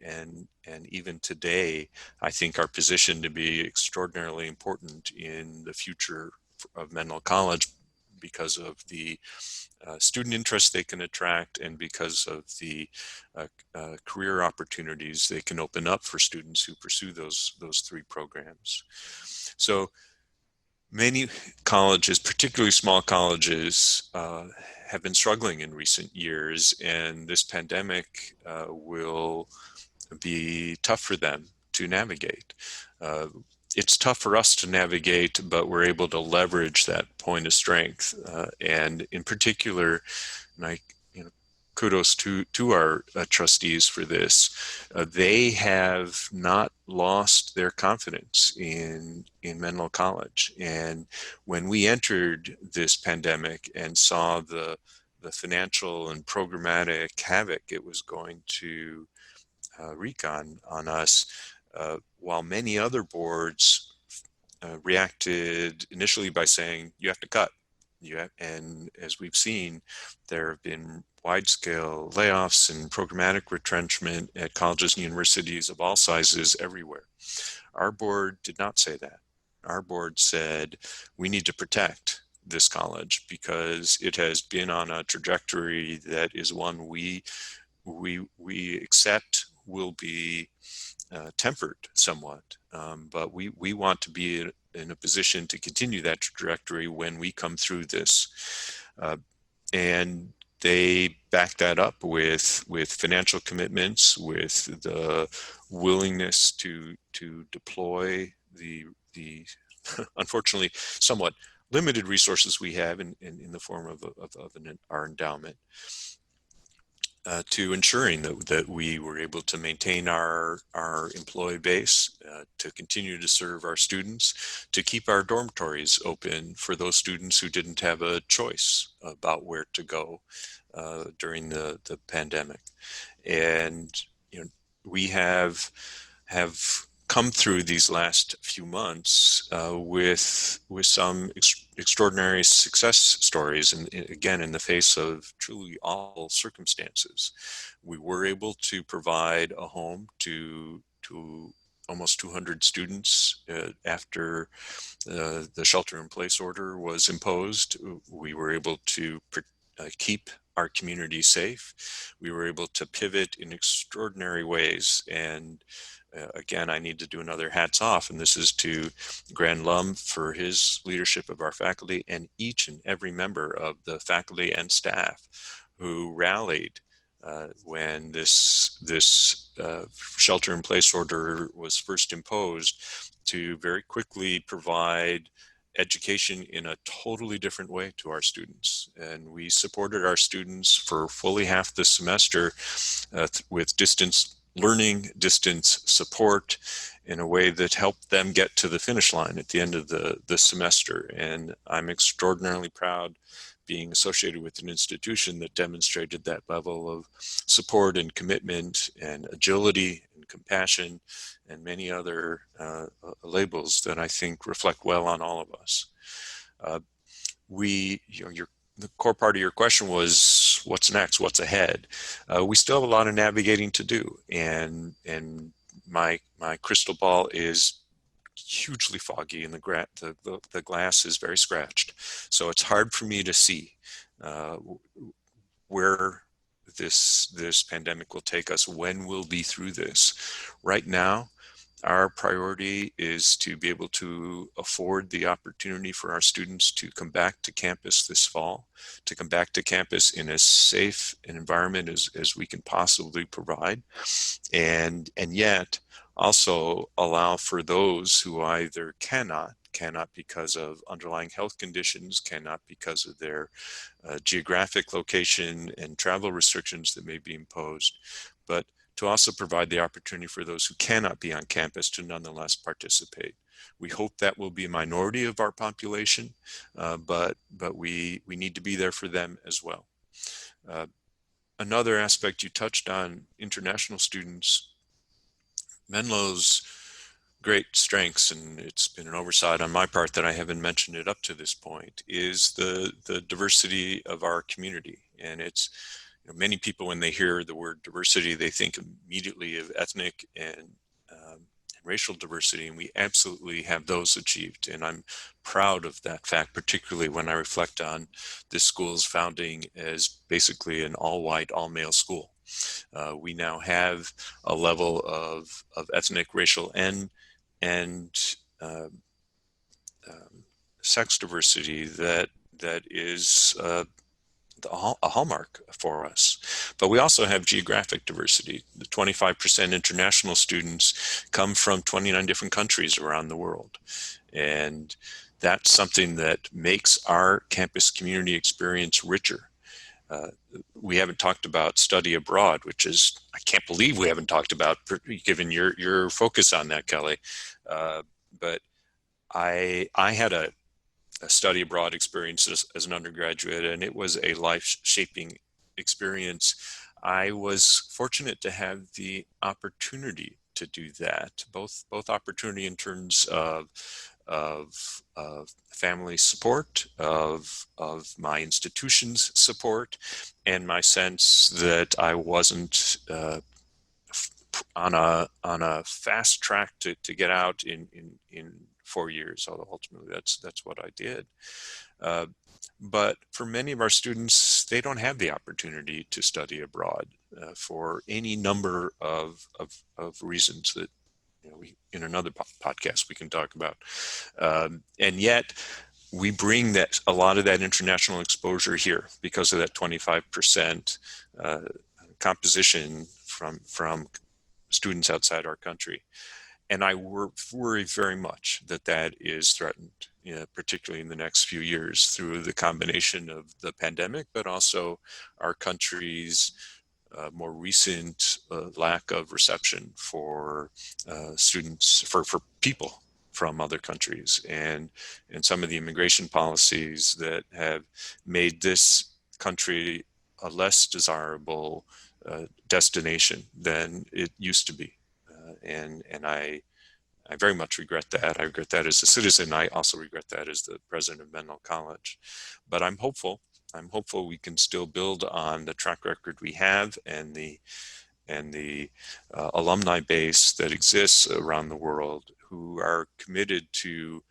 even today I think are positioned to be extraordinarily important in the future of Menlo College because of the student interest they can attract, and because of the career opportunities they can open up for students who pursue those 3 programs. So many colleges, particularly small colleges, have been struggling in recent years, and this pandemic will be tough for them to navigate. It's tough for us to navigate, but we're able to leverage that point of strength. And in particular, and I, kudos to our trustees for this. They have not lost their confidence in Menlo College. And when we entered this pandemic and saw the financial and programmatic havoc it was going to wreak on us, while many other boards reacted initially by saying, you have to cut. And as we've seen, there have been wide-scale layoffs and programmatic retrenchment at colleges and universities of all sizes everywhere. Our board did not say that. Our board said, we need to protect this college because it has been on a trajectory that is one we accept will be tempered somewhat, but we want to be in a position to continue that trajectory when we come through this. And they back that up with financial commitments, with the willingness to deploy the unfortunately somewhat limited resources we have in the form of our endowment. To ensuring that we were able to maintain our employee base, to continue to serve our students, to keep our dormitories open for those students who didn't have a choice about where to go during the pandemic. And we have come through these last few months with some extraordinary success stories, and again in the face of truly awful circumstances. We were able to provide a home to almost 200 students after the shelter-in-place order was imposed. We were able to keep our community safe. We were able to pivot in extraordinary ways, and again, I need to do another hats off, and this is to Grand Lum for his leadership of our faculty and each and every member of the faculty and staff who rallied when this shelter-in-place order was first imposed, to very quickly provide education in a totally different way to our students. And we supported our students for fully half the semester with distance learning, distance support in a way that helped them get to the finish line at the end of the semester. And I'm extraordinarily proud being associated with an institution that demonstrated that level of support and commitment and agility and compassion and many other labels that I think reflect well on all of us. The core part of your question was, what's next? What's ahead? We still have a lot of navigating to do, and my crystal ball is hugely foggy, and the glass is very scratched. So it's hard for me to see where this pandemic will take us, when we'll be through this. Right now, our priority is to be able to afford the opportunity for our students to come back to campus this fall, to come back to campus in as safe an environment as we can possibly provide, and yet also allow for those who either cannot because of underlying health conditions, cannot because of their geographic location and travel restrictions that may be imposed, but to also provide the opportunity for those who cannot be on campus to nonetheless participate. We hope that will be a minority of our population, but we need to be there for them as well. Another aspect you touched on, international students. Menlo's great strengths, and it's been an oversight on my part that I haven't mentioned it up to this point, is the diversity of our community. And it's, many people, when they hear the word diversity, they think immediately of ethnic and racial diversity, and we absolutely have those achieved. And I'm proud of that fact, particularly when I reflect on this school's founding as basically an all-white, all-male school. We now have a level of ethnic, racial, and sex diversity that is a hallmark for us. But we also have geographic diversity. The 25% international students come from 29 different countries around the world. And that's something that makes our campus community experience richer. Uh, we haven't talked about study abroad, which is, I can't believe we haven't talked about, given your focus on that, Kelly. But I had a study abroad experience as an undergraduate, and it was a life-shaping experience. I was fortunate to have the opportunity to do that, both opportunity in terms of family support, of my institution's support, and my sense that I wasn't on a fast track to get out in 4 years. Although ultimately that's what I did. But for many of our students, they don't have the opportunity to study abroad for any number of reasons that in another podcast we can talk about. And yet we bring that a lot of that international exposure here because of that 25% composition from students outside our country. And I worry very much that is threatened, particularly in the next few years through the combination of the pandemic, but also our country's more recent lack of reception for students, for people from other countries, and some of the immigration policies that have made this country a less desirable destination than it used to be. And I very much regret that. I regret that as a citizen. I also regret that as the president of Menlo College. But I'm hopeful. I'm hopeful we can still build on the track record we have and the alumni base that exists around the world who are committed to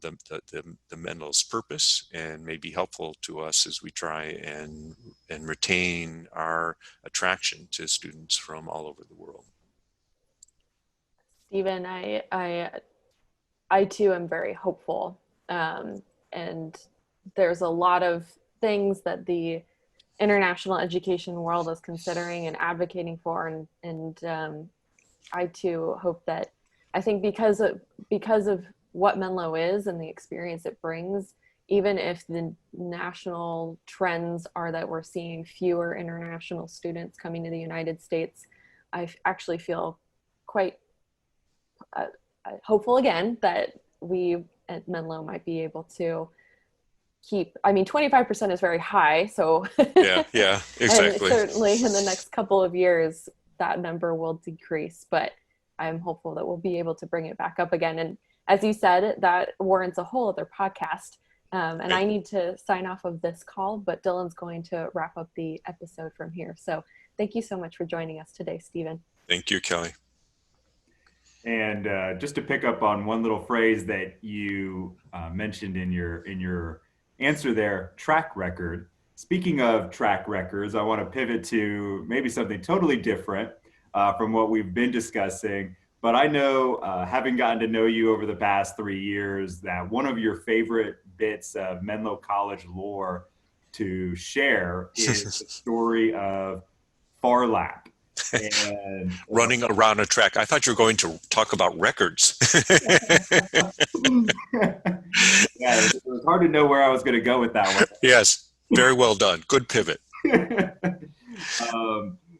the Menlo's purpose and may be helpful to us as we try and retain our attraction to students from all over the world. Stephen, I too am very hopeful, and there's a lot of things that the international education world is considering and advocating for, and I too hope that, I think because of what Menlo is and the experience it brings, even if the national trends are that we're seeing fewer international students coming to the United States, I actually feel quite hopeful again that we at Menlo might be able to keep, I mean, 25% is very high. So yeah, exactly. And certainly in the next couple of years, that number will decrease, but I'm hopeful that we'll be able to bring it back up again. And as you said, that warrants a whole other podcast. And I need to sign off of this call, but Dylan's going to wrap up the episode from here. So thank you so much for joining us today, Stephen. Thank you, Kelly. And just to pick up on one little phrase that you mentioned in your answer there, track record. Speaking of track records, I want to pivot to maybe something totally different from what we've been discussing. But I know, having gotten to know you over the past 3 years, that one of your favorite bits of Menlo College lore to share is the story of Phar Lap. And running around a track. I thought you were going to talk about records. Yeah, it was hard to know where I was going to go with that one. Yes, very well done. Good pivot.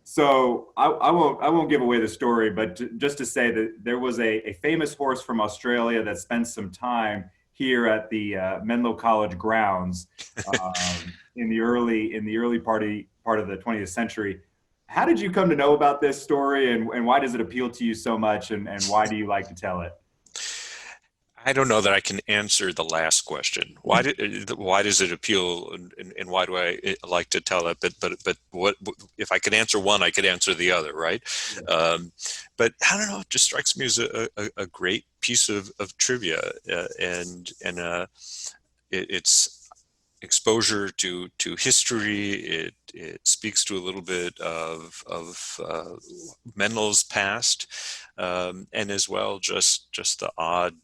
So I won't give away the story, but just to say that there was a famous horse from Australia that spent some time here at the Menlo College grounds in the early part of the 20th century. How did you come to know about this story, and why does it appeal to you so much, and why do you like to tell it? I don't know that I can answer the last question. Why does it appeal, and why do I like to tell it? But what if I could answer one, I could answer the other, right? Yeah. But I don't know. It just strikes me as a great piece of trivia, and it's exposure to history. It speaks to a little bit of Menlo's past, and as well just the odd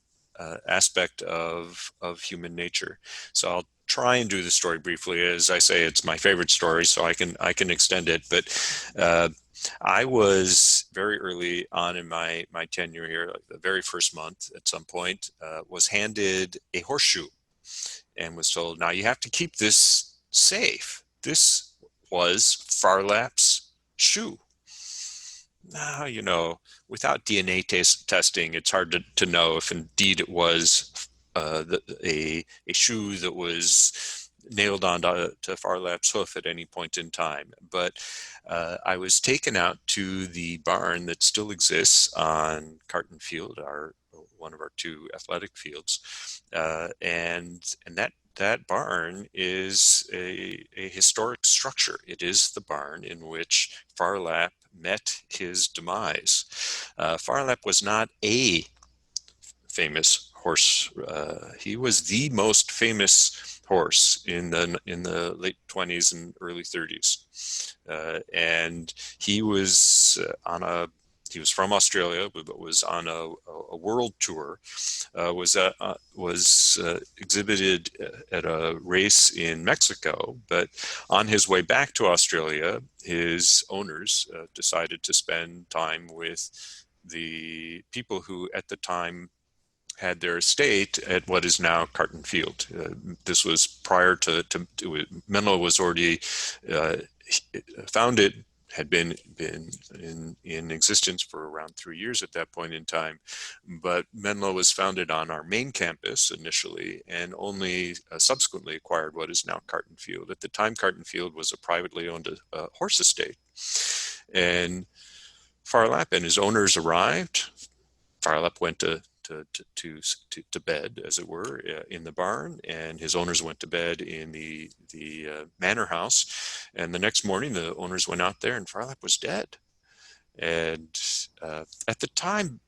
aspect of human nature. So try and do the story briefly. As I say, it's my favorite story, so I can extend it. But I was very early on in my tenure here, like the very first month at some point, was handed a horseshoe and was told, now you have to keep this safe. This was Phar Lap's shoe. Now, without DNA testing, it's hard to know if indeed it was a shoe that was nailed onto Phar Lap's hoof at any point in time. But I was taken out to the barn that still exists on Carton Field, one of our two athletic fields, and that barn is a historic structure. It is the barn in which Phar Lap met his demise. Phar Lap was not a famous horse. He was the most famous horse in the late 20s and early 30s, and he was he was from Australia, but was on a world tour. Was exhibited at a race in Mexico, but on his way back to Australia, his owners decided to spend time with the people who at the time had their estate at what is now Carton Field. This was prior to Menlo was already founded, had been in existence for around 3 years at that point in time, but Menlo was founded on our main campus initially, and only subsequently acquired what is now Carton Field. At the time, Carton Field was a privately owned horse estate, and Phar Lap and his owners arrived. Phar Lap went to bed, as it were, in the barn, and his owners went to bed in the manor house. And the next morning, the owners went out there, and Phar Lap was dead. And at the time,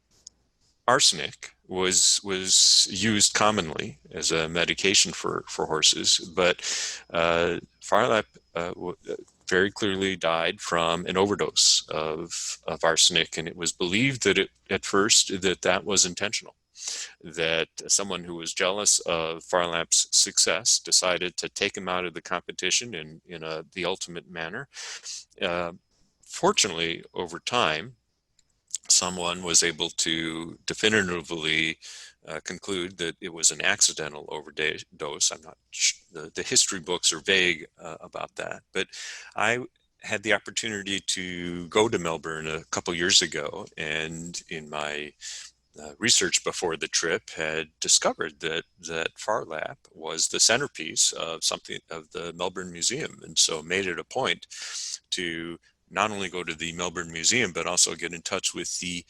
arsenic was used commonly as a medication for horses, but Phar Lap very clearly died from an overdose of arsenic, and it was believed that at first that was intentional, that someone who was jealous of Phar Lap's success decided to take him out of the competition in the ultimate manner. Fortunately, over time, someone was able to definitively conclude that it was an accidental overdose. I'm not the history books are vague about that, but I had the opportunity to go to Melbourne a couple years ago, and in my research before the trip had discovered that Phar Lap was the centerpiece of the Melbourne Museum, and so made it a point to not only go to the Melbourne Museum, but also get in touch with the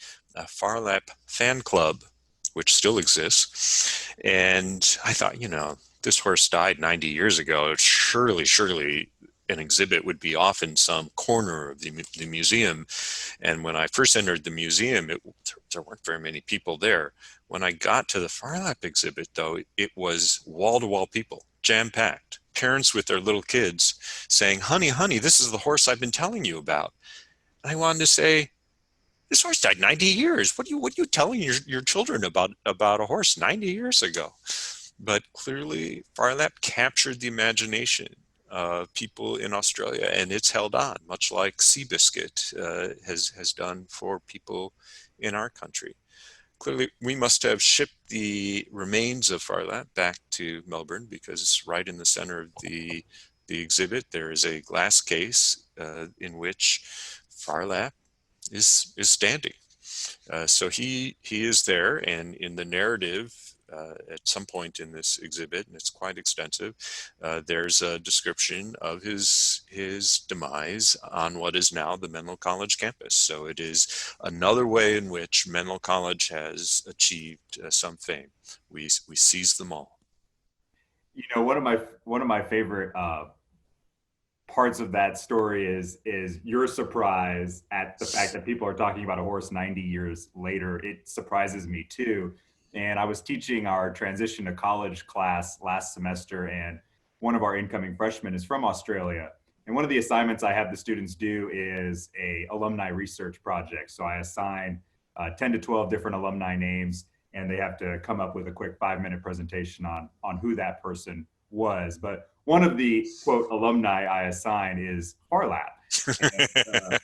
Phar Lap fan club, which still exists. And I thought, this horse died 90 years ago. Surely an exhibit would be off in some corner of the museum. And when I first entered the museum, there weren't very many people there. When I got to the Phar Lap exhibit, though, it was wall-to-wall people, jam-packed. Parents with their little kids saying, honey, this is the horse I've been telling you about. And I wanted to say, this horse died 90 years. What are you telling your children about a horse 90 years ago? But clearly, Phar Lap captured the imagination of people in Australia, and it's held on, much like Seabiscuit has done for people in our country. Clearly, we must have shipped the remains of Phar Lap back to Melbourne, because right in the center of the exhibit, there is a glass case in which Phar Lap is standing. So he is there, and in the narrative, at some point in this exhibit, and it's quite extensive, there's a description of his demise on what is now the Menlo College campus. So it is another way in which Menlo College has achieved some fame. We seize them all. One of my favorite parts of that story is your surprise at the fact that people are talking about a horse 90 years later. It surprises me too. And I was teaching our transition to college class last semester, and one of our incoming freshmen is from Australia. And one of the assignments I have the students do is a alumni research project. So I assign 10 to 12 different alumni names, and they have to come up with a quick 5-minute presentation on who that person was, but one of the quote alumni I assign is Phar Lap. And,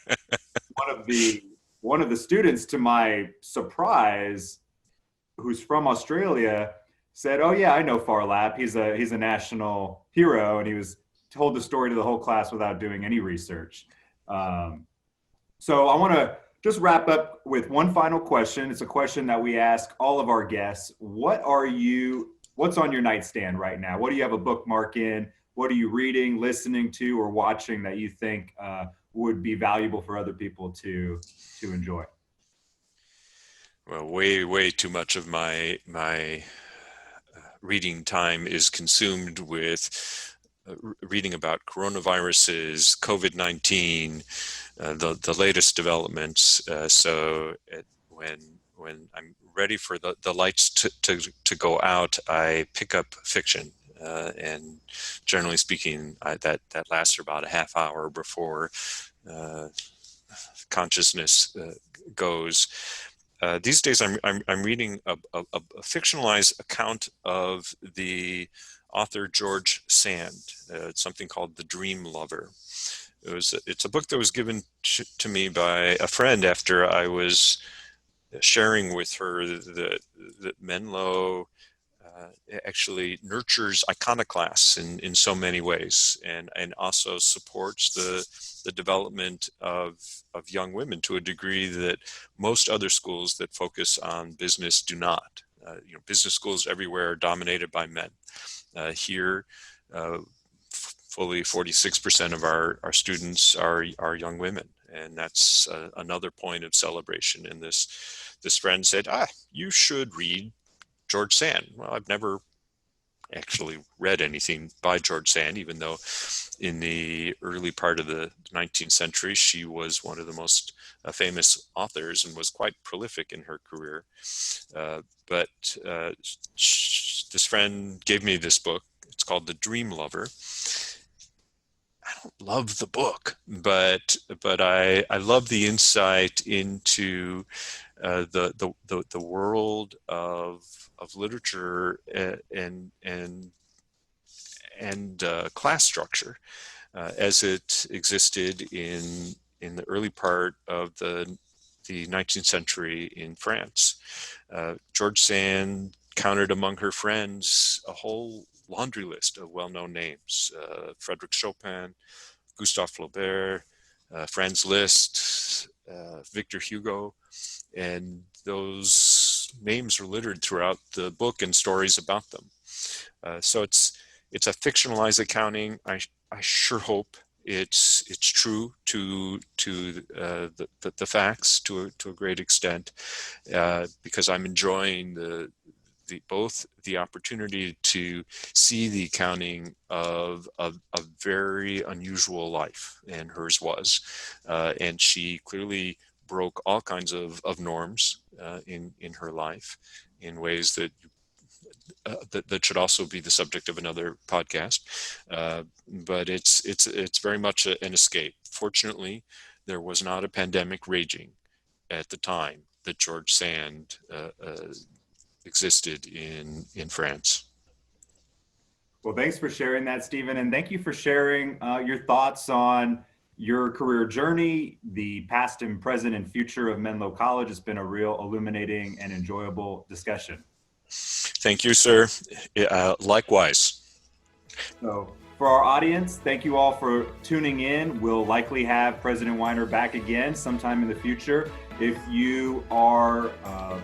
one of the students, to my surprise, who's from Australia, said, "Oh yeah, I know Phar Lap. He's a national hero," and he was told the story to the whole class without doing any research. So I want to just wrap up with one final question. It's a question that we ask all of our guests. What's on your nightstand right now? What do you have a bookmark in? What are you reading, listening to, or watching that you think would be valuable for other people to enjoy? Well, way too much of my reading time is consumed with reading about coronaviruses, COVID-19, the latest developments. So when I'm ready for the lights to go out, I pick up fiction. And generally speaking, that lasts about a half hour before consciousness goes. These days, I'm reading a fictionalized account of the author George Sand. It's something called The Dream Lover. It's a book that was given to me by a friend after I was sharing with her that Menlo actually nurtures iconoclasts in so many ways, and also supports the development of young women to a degree that most other schools that focus on business do not. Business schools everywhere are dominated by men. Here, fully 46% of our students are young women, and that's another point of celebration. And this friend said, you should read George Sand. Well, I've never actually read anything by George Sand, even though in the early part of the 19th century, she was one of the most famous authors and was quite prolific in her career. But this friend gave me this book. It's called The Dream Lover. I don't love the book, but I love the insight into the world of literature and class structure as it existed in the early part of the 19th century in France. George Sand counted among her friends a whole laundry list of well-known names: Frédéric Chopin, Gustave Flaubert, Franz Liszt, Victor Hugo, and those names are littered throughout the book and stories about them. So it's a fictionalized accounting. I sure hope it's true to the facts to a great extent, because I'm enjoying both the opportunity to see the accounting of a very unusual life, and hers was, and she clearly broke all kinds of norms in her life in ways that should also be the subject of another podcast. But it's very much an escape. Fortunately, there was not a pandemic raging at the time that George Sand existed in France. Well, thanks for sharing that, Stephen, and thank you for sharing your thoughts on your career journey, the past and present and future of Menlo College. It's been a real illuminating and enjoyable discussion. Thank you, sir. Likewise. So for our audience, thank you all for tuning in. We'll likely have President Weiner back again sometime in the future. If you are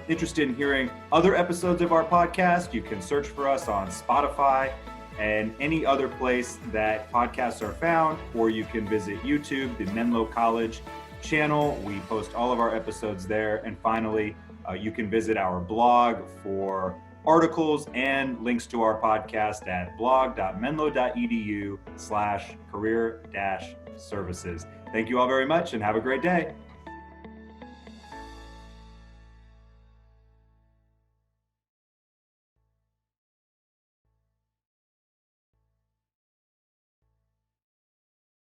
interested in hearing other episodes of our podcast, you can search for us on Spotify and any other place that podcasts are found, or you can visit YouTube, the Menlo College channel. We post all of our episodes there. And finally, you can visit our blog for articles and links to our podcast at blog.menlo.edu/career-services. Thank you all very much and have a great day.